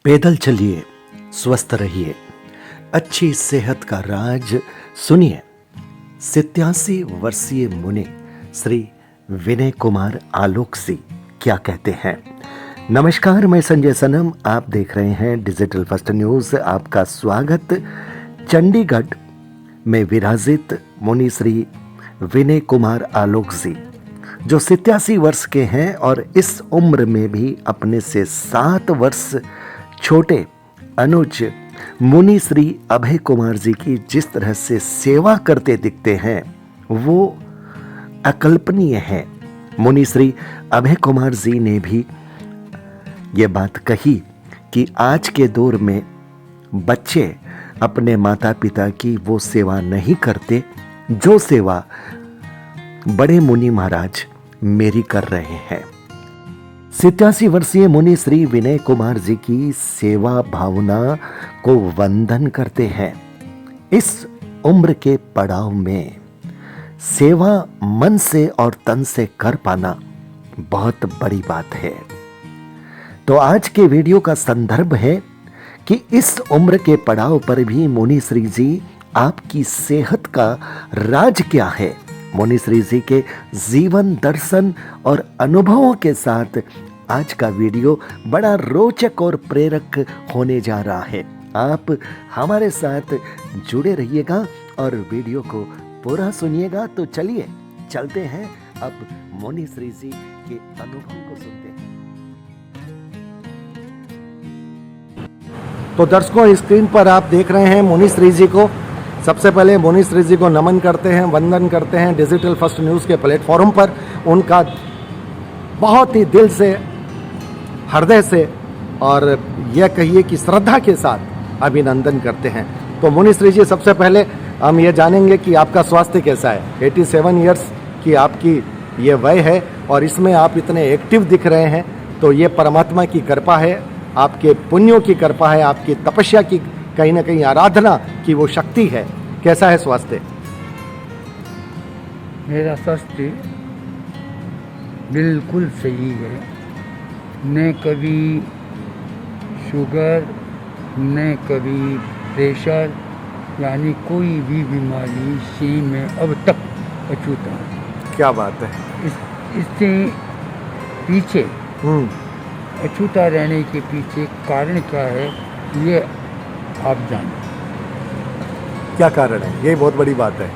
पैदल चलिए, स्वस्थ रहिए, अच्छी सेहत का राज सुनिए। 87 वर्षीय मुनि श्री विनय कुमार आलोक जी क्या कहते हैं। नमस्कार, मैं संजय सनम, आप देख रहे हैं डिजिटल फर्स्ट न्यूज। आपका स्वागत। चंडीगढ़ में विराजित मुनि श्री विनय कुमार आलोक जी जो 87 वर्ष के हैं और इस उम्र में भी अपने से 7 वर्ष छोटे अनुज मुनि श्री अभय कुमार जी की जिस तरह से सेवा करते दिखते हैं वो अकल्पनीय है। मुनि श्री अभय कुमार जी ने भी ये बात कही कि आज के दौर में बच्चे अपने माता पिता की वो सेवा नहीं करते जो सेवा बड़े मुनि महाराज मेरी कर रहे हैं। 87 वर्षीय मुनि श्री विनय कुमार जी की सेवा भावना को वंदन करते हैं। इस उम्र के पड़ाव में सेवा मन से और तन से कर पाना बहुत बड़ी बात है। तो आज के वीडियो का संदर्भ है कि इस उम्र के पड़ाव पर भी मुनि श्री जी आपकी सेहत का राज क्या है। मुनि श्री जी के जीवन दर्शन और अनुभवों के साथ आज का वीडियो बड़ा रोचक और प्रेरक होने जा रहा है। आप हमारे साथ जुड़े रहिएगा और वीडियो को पूरा सुनिएगा। तो चलिए चलते हैं, अब मुनि श्री जी के अनुभव को सुनते हैं। तो दर्शकों, स्क्रीन पर आप देख रहे हैं मुनि श्री जी को। सबसे पहले मुनि श्री जी को नमन करते हैं, वंदन करते हैं डिजिटल फर्स्ट न्यूज़ के प्लेटफॉर्म पर। उनका बहुत ही दिल से, हृदय से और यह कहिए कि श्रद्धा के साथ अभिनंदन करते हैं। तो मुनि श्री जी, सबसे पहले हम ये जानेंगे कि आपका स्वास्थ्य कैसा है। 87 इयर्स की आपकी ये वय है और इसमें आप इतने एक्टिव दिख रहे हैं, तो ये परमात्मा की कृपा है, आपके पुण्यों की कृपा है, आपकी तपस्या की कहीं ना कहीं आराधना की वो शक्ति है। कैसा है स्वास्थ्य? मेरा स्वास्थ्य बिल्कुल सही है। न कभी शुगर, न कभी प्रेशर, यानी कोई भी बीमारी से मैं अब तक अछूता हूँ। क्या बात है। इससे पीछे अछूता रहने के पीछे कारण क्या है ये आप जानें। क्या कारण है? ये बहुत बड़ी बात है।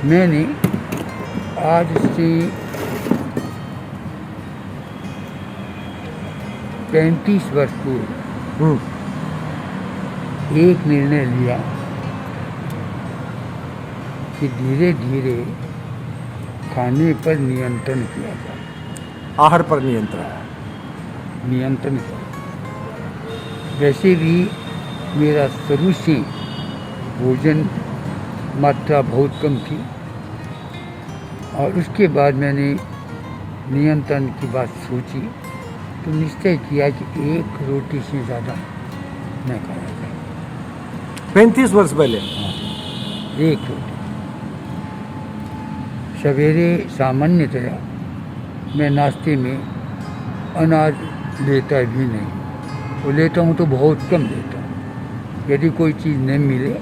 मैंने आज से 35 वर्ष पूर्व एक निर्णय लिया कि धीरे धीरे खाने पर नियंत्रण किया जाए। आहार पर नियंत्रण किया। वैसे भी मेरा शुरू से भोजन मात्रा बहुत कम थी और उसके बाद मैंने नियंत्रण की बात सोची तो निश्चय किया कि एक रोटी से ज़्यादा न खाया जाए। 35 वर्ष पहले? हाँ, एक रोटी। सवेरे सामान्यतया मैं नाश्ते में अनाज लेता भी नहीं, वो लेता हूँ तो बहुत कम लेता हूँ। यदि कोई चीज़ नहीं मिले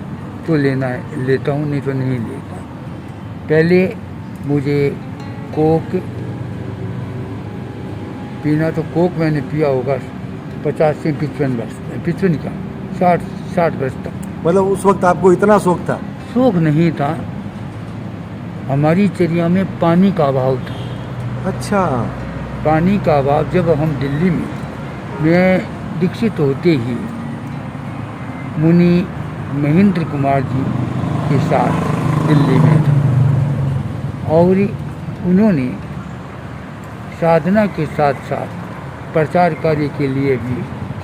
तो लेता हूँ, नहीं तो नहीं लेता। पहले मुझे कोक पीना, तो कोक मैंने पिया होगा 50 से 55 वर्ष, 55 क्या 60 वर्ष तक। मतलब उस वक्त आपको इतना शौक था? शौक नहीं था, हमारी चर्या में पानी का अभाव था। अच्छा। पानी का अभाव। जब हम दिल्ली में, मैं दीक्षित होते ही मुनि महेंद्र कुमार जी के साथ दिल्ली में था और उन्होंने साधना के साथ साथ प्रचार कार्य के लिए भी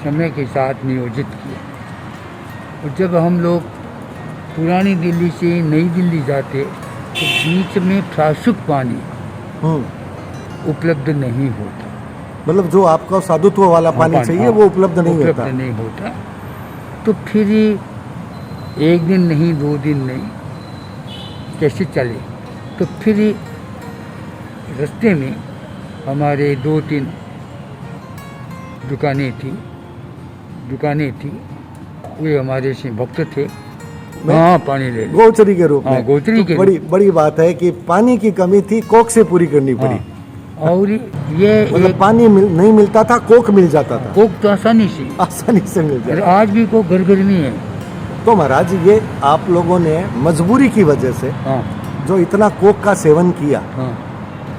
समय के साथ नियोजित किया। और जब हम लोग पुरानी दिल्ली से नई दिल्ली जाते तो बीच में फ्लास्क पानी उपलब्ध नहीं होता। मतलब जो आपका साधुत्व वाला पानी चाहिए वो उपलब्ध नहीं होता। तो फिर एक दिन नहीं, 2 दिन नहीं, कैसे चले। तो फिर रास्ते में हमारे 2-3 दुकानें थी, दुकानें थी, वे हमारे से भक्त थे। मैं- हाँ, पानी ले लो। गोचरी के रूप हाँ, में। गोचरी तो के बड़ी बड़ी बात है कि पानी की कमी थी, कोक से पूरी करनी पड़ी। हाँ, और ये मतलब एक पानी नहीं मिलता था, कोक मिल जाता था, कोक तो आसानी से, आसानी से मिल और जाता। आज भी कोक घर घर में है। तो महाराज ये आप लोगों ने मजबूरी की वजह से हाँ जो इतना कोक का सेवन किया, हाँ,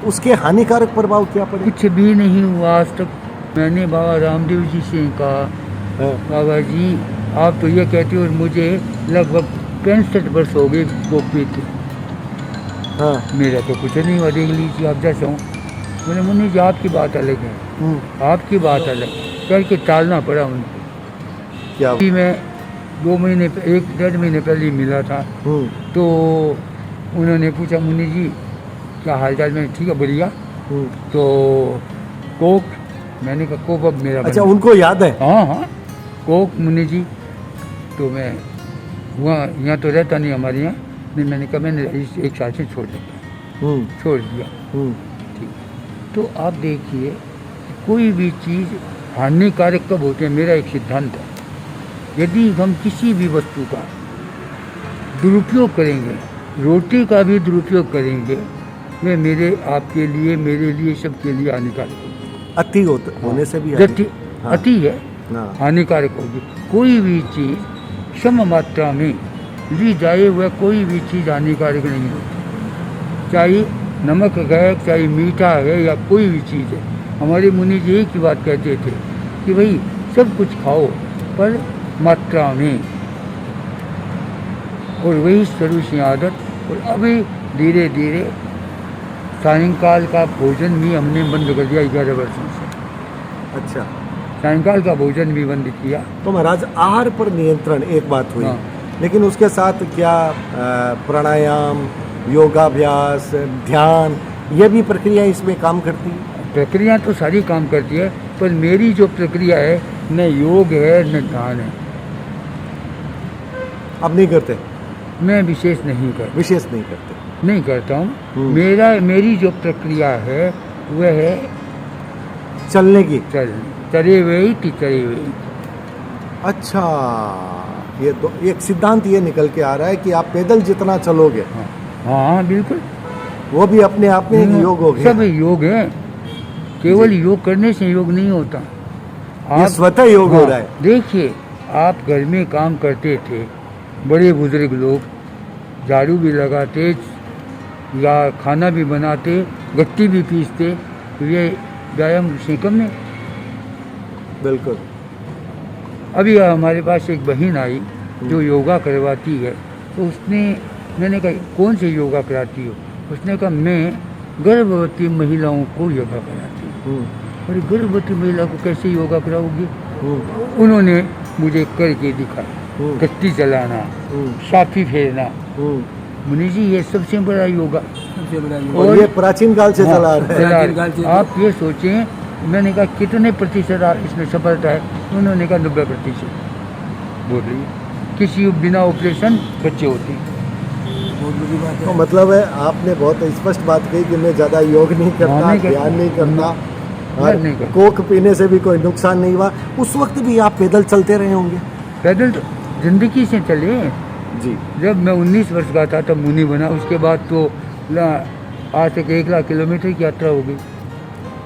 उसके हानिकारक प्रभाव क्या पड़े? कुछ भी नहीं हुआ आज तक। मैंने बाबा रामदेव जी से कहा, हाँ, बाबा जी आप तो ये कहते हो, मुझे लगभग 65 वर्ष हो गए कोक पीते, हाँ, मेरा तो कुछ नहीं हुआ, देख लीजिए आप जैसा हूँ। बोले मुन्नी जी आपकी बात अलग है, आपकी बात अलग, करके टालना पड़ा उनको। क्या? अभी मैं 2 महीने 1-1.5 महीने पहले ही मिला था, तो उन्होंने पूछा मुन्नी जी क्या हाल चाल? में ठीक है, बढ़िया। तो कोक, मैंने कहा कोक अब मेरा अच्छा, बंद। उनको याद है? हाँ हाँ, कोक मुन्नी जी। तो मैं वहाँ यहाँ तो रहता नहीं हमारे यहाँ, नहीं, मैंने कहा मैंने इस 1 साल से छोड़ दिया, छोड़ दिया। ठीक, तो आप देखिए कोई भी चीज़ हानिकारक कब होती है, मेरा एक सिद्धांत है, यदि हम किसी भी वस्तु का दुरुपयोग करेंगे, रोटी का भी दुरुपयोग करेंगे, वे मेरे आपके लिए, मेरे लिए, सबके लिए हानिकारक होगी। अति होने से भी जति हाँ। अति है, हाँ। हानिकारक होगी। कोई भी चीज़ सम मात्रा में ली जाए वह कोई भी चीज़ हानिकारक नहीं होती, चाहे नमक है, चाहे मीठा है, या कोई भी चीज़ है। हमारे मुनि जी एक ही बात कहते थे कि भाई सब कुछ खाओ पर मात्रा में, और वही शुरू से आदत। और अभी धीरे धीरे सायंकाल का भोजन भी हमने बंद कर दिया 11 वर्षों से। अच्छा, सायंकाल का भोजन भी बंद किया। तो महाराज आहार पर नियंत्रण एक बात हुई, हाँ। लेकिन उसके साथ क्या प्राणायाम, योगाभ्यास, ध्यान, ये भी प्रक्रिया इसमें काम करती है? प्रक्रिया तो सारी काम करती है, पर मेरी जो प्रक्रिया है न योग है न ध्यान है। अब नहीं करते? मैं विशेष नहीं करता, विशेष नहीं करते? नहीं करता हूँ। मेरी जो प्रक्रिया है वह है चलने की? चले हुए कि चले हुए। अच्छा, ये तो एक सिद्धांत ये निकल के आ रहा है कि आप पैदल जितना चलोगे, हाँ हाँ बिल्कुल, वो भी अपने आप में एक योग हो गया। सब योग है, केवल योग करने से योग नहीं होता। ये स्वतः योग हो हाँ, रहा है। देखिए आप घर में काम करते थे, बड़े बुजुर्ग लोग झाड़ू भी लगाते या खाना भी बनाते, गट्टी भी पीसते, तो ये व्यायाम से कम नहीं। बिल्कुल। अभी हमारे पास एक बहन आई जो योगा करवाती है, तो उसने, मैंने कहा कौन से योगा कराती हो? उसने कहा मैं गर्भवती महिलाओं को योगा कराती हूँ। और गर्भवती महिला को कैसे योगा कराओगी? उन्होंने मुझे करके दिखाया, गट्टी चलाना, साफी फेरना। मुनि जी ये सबसे बड़ा योगा, और ये प्राचीन काल से चला रहा है। आप ये सोचें, मैंने कहा कितने प्रतिशत इसमें सफलता है? उन्होंने कहा 90%। बोल रही है किसी बिना ऑपरेशन बच्चे होते हैं। बहुत बड़ी बात है। तो मतलब है आपने बहुत स्पष्ट बात कही कि मैं ज़्यादा योग नहीं करता, नहीं करता। ध्यान नहीं करता, और नहीं करता। कोक पीने से भी कोई नुकसान नहीं हुआ। उस वक्त भी आप पैदल चलते रहे होंगे? पैदल तो जिंदगी से चले। जी। जब मैं 19 वर्ष का था तब मुनि बना, उसके बाद तो आज तक 1 लाख किलोमीटर की यात्रा हो गई।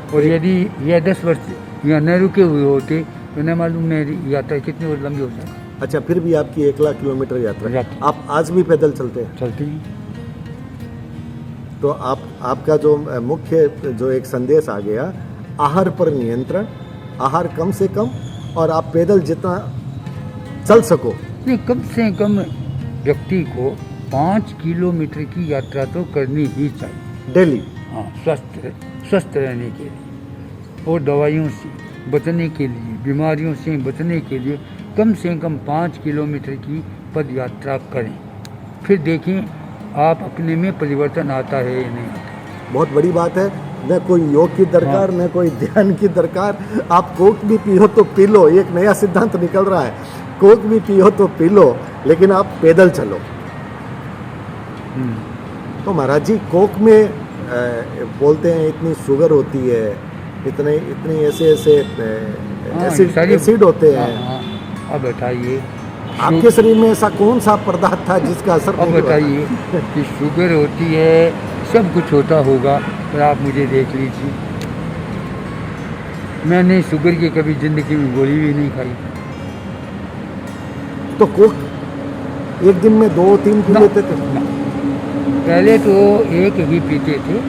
और यदि यह 10 वर्ष यहाँ न रुके हुए होते तो न मालूम मेरी यात्रा कितनी और लंबी हो जाती। अच्छा, फिर भी आपकी 1 लाख किलोमीटर यात्रा, यात्रा। आप आज भी पैदल चलते हैं? चलती ही। तो आपका जो मुख्य जो एक संदेश आ गया, आहार पर नियंत्रण, आहार कम से कम, और आप पैदल जितना चल सको। नहीं, कम से कम व्यक्ति को 5 किलोमीटर की यात्रा तो करनी ही चाहिए डेली। हाँ, स्वस्थ रहने के लिए और दवाइयों से बचने के लिए, बीमारियों से बचने के लिए कम से कम 5 किलोमीटर की पद यात्रा करें। फिर देखें आप अपने में परिवर्तन आता है या नहीं आता। बहुत बड़ी बात है। न कोई योग की दरकार, न कोई ध्यान की दरकार। आप कोक भी पियो तो पी लो, एक नया सिद्धांत निकल रहा है, कोक भी पियो तो पी लो, लेकिन आप पैदल चलो। तो महाराज जी, कोक में बोलते हैं इतनी शुगर होती है, इतने ऐसे हाँ, एसिड होते हैं, हाँ, हाँ। अब बताइए आपके शरीर में ऐसा कौन सा पदार्थ था जिसका असर अब नहीं हुआ? बताइए कि शुगर होती है, सब कुछ होता होगा, पर आप मुझे देख लीजिए, मैंने शुगर की कभी ज़िंदगी में गोली भी नहीं खाई। तो कोक एक दिन में 2-3 पी ना, लेते थे? ना। पहले तो एक ही पीते थे,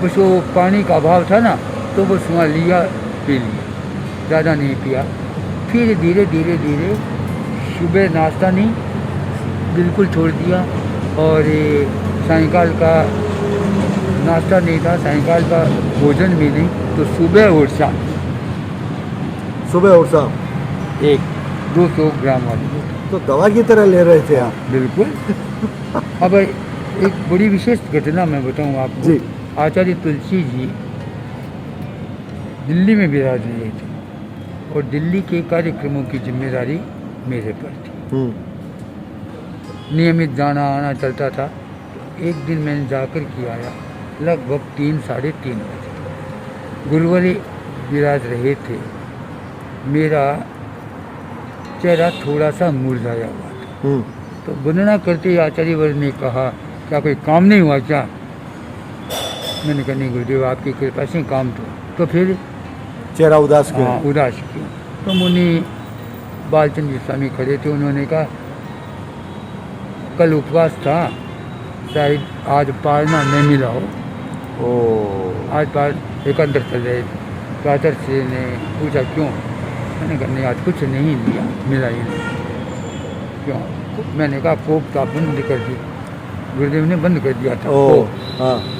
कुछ वो पानी का अभाव था ना, तो बस वहाँ लिया पी लिया, ज़्यादा नहीं पिया। फिर धीरे धीरे धीरे सुबह नाश्ता नहीं, बिल्कुल छोड़ दिया, और ये सायंकाल का नाश्ता नहीं था, सायंकाल का भोजन भी नहीं, तो सुबह और शाम सुबह और शाम? 200 ग्राम वाली। तो दवा की तरह ले रहे थे आप? बिल्कुल। अब एक बड़ी विशेष घटना मैं बताऊं आपको। जी। आचार्य तुलसी जी दिल्ली में विराज रहे थे, और दिल्ली के कार्यक्रमों की जिम्मेदारी मेरे पर थी। नियमित जाना आना चलता था। तो एक दिन मैंने जाकर के आया, लगभग 3-3:30 बजे। गुरुवारी विराज रहे थे, मेरा चेहरा थोड़ा सा मुरझाया हुआ था। तो वंदना करते ही आचार्य वर ने कहा, क्या कोई काम नहीं हुआ क्या? मैंने कहा, नहीं गुरुदेव, आपकी कृपा से काम तो फिर चेहरा उदास क्यों? हाँ, उदास क्यों? तो मुनि बालचंद जी स्वामी खड़े थे, उन्होंने कहा, कल उपवास था, शायद आज पारना नहीं मिला हो। आज पार एकांतर चल रहे थे। तो आचार्य श्री ने पूछा, क्यों? मैंने कहा, नहीं, आज कुछ नहीं लिया, मिला ही नहीं। क्यों? मैंने कहा, कोक का बंद कर दी, गुरुदेव ने बंद कर दिया था।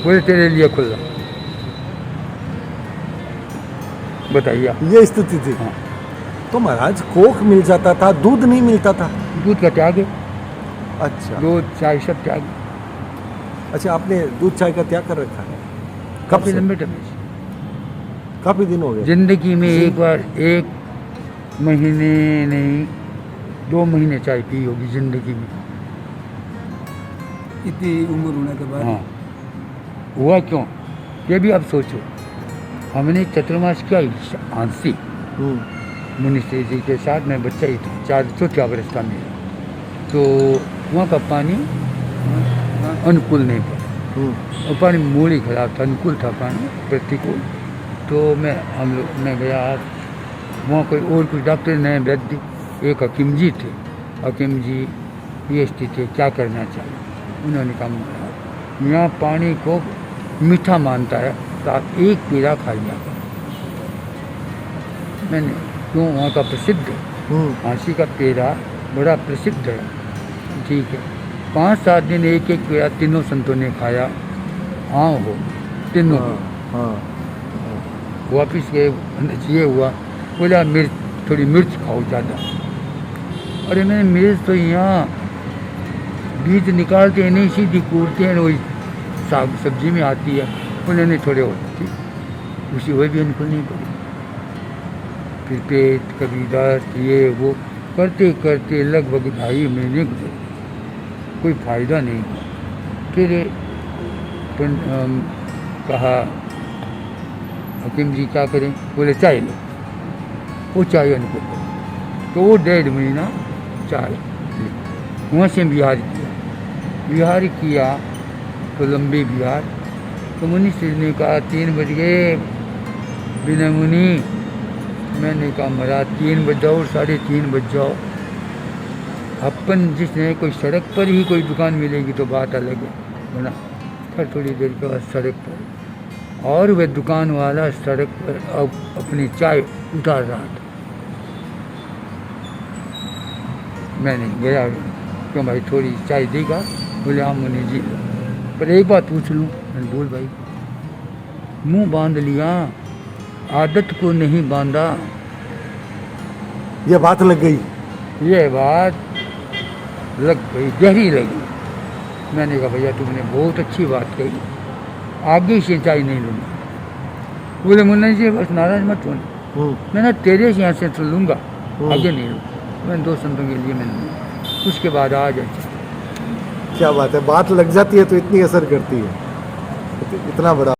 बोले, तेरे लिए खुला। बताइए आप। ये स्थिति थी। हाँ। तो महाराज कोक मिल जाता था, दूध नहीं मिलता था? दूध का त्याग है, अच्छा। दूध चाय सब त्याग। अच्छा, आपने दूध चाय का त्याग कर रखा है? कब काफी से? लंबे टाइम से। काफी दिन हो गए? जिंदगी में एक बार 1 महीने नहीं, 2 महीने चाय पी होगी जिंदगी में। इतनी उम्र होने के बाद। हाँ। हुआ क्यों? ये भी आप सोचो, हमने चतुर्मास किया आंसी मुनि श्री जी के साथ, मैं बच्चा ही था, 4 वर्ष का मेरा। तो वहाँ का पानी अनुकूल नहीं था, और पानी मूल ही खराब था, अनुकूल था पानी, प्रतिकूल। तो मैं गया, वहाँ कोई और कुछ डॉक्टर नहीं, वैद्य, एक हकीम जी थे। हकीम जी PhD थे, क्या करना चाहिए? उन्होंने कहा, यहाँ पानी को मीठा मानता है, तो आप 1 पेड़ा खा लिया करो। मैंने, क्यों? वहाँ का प्रसिद्ध आंसी का पेड़ा बड़ा प्रसिद्ध है। ठीक है, 5-7 दिन 1-1 पेड़ा तीनों संतों ने खाया। हाँ हो तीनों। वापिस गए, ये हुआ, बोला थोड़ी मिर्च खाओ ज़्यादा। अरे मैंने, मिर्च तो यहाँ बीज निकालते हैं नहीं, सीधी कूटते हैं, वही साग सब्जी में आती है। उन्होंने थोड़े होती उसी वही भी अनुकूल नहीं पड़ी। फिर पेट कभी दर्द, ये वो करते करते लगभग 2.5 महीने गुजरे, कोई फ़ायदा नहीं हुआ। फिर कहा, हकीम जी क्या करें? बोले, चाय लो। वो चाय अनुकूल करो। तो वो 1.5 महीना चाय, वहाँ से बिहार किया, कोलंबी बिहार। तो मुनि श्री ने कहा, 3 बज गए बिना मुनि। मैंने कहा, महाराज 3 बज जाओ, 3:30 बज जाओ, अपन जिसने कोई सड़क पर ही कोई दुकान मिलेगी तो बात अलग है, बोला। फिर थोड़ी देर के बाद सड़क पर, और वह दुकान वाला सड़क पर अब अपनी चाय उतार रहा था। मैंने गया, क्यों भाई, थोड़ी चाय देगा? बोले, हाँ मुनि जी, पर एक बात पूछ लूँ? मैंने, बोल भाई। मुंह बांध लिया, आदत को नहीं बांधा। ये बात लग गई? ये बात लग गई, गहरी लगी। मैंने कहा, भैया तुमने बहुत अच्छी बात कही, आगे से चाय नहीं लूँगा। बोले, मुन्ना जी बस नाराज मत होना, मैं ना तेरे से यहाँ से तो लूँगा, आगे नहीं लूँगा। मैंने 2 संतों के लिए मैंने लिया, उसके बाद आ जाए। क्या बात है, बात लग जाती है तो इतनी असर करती है, इतना बड़ा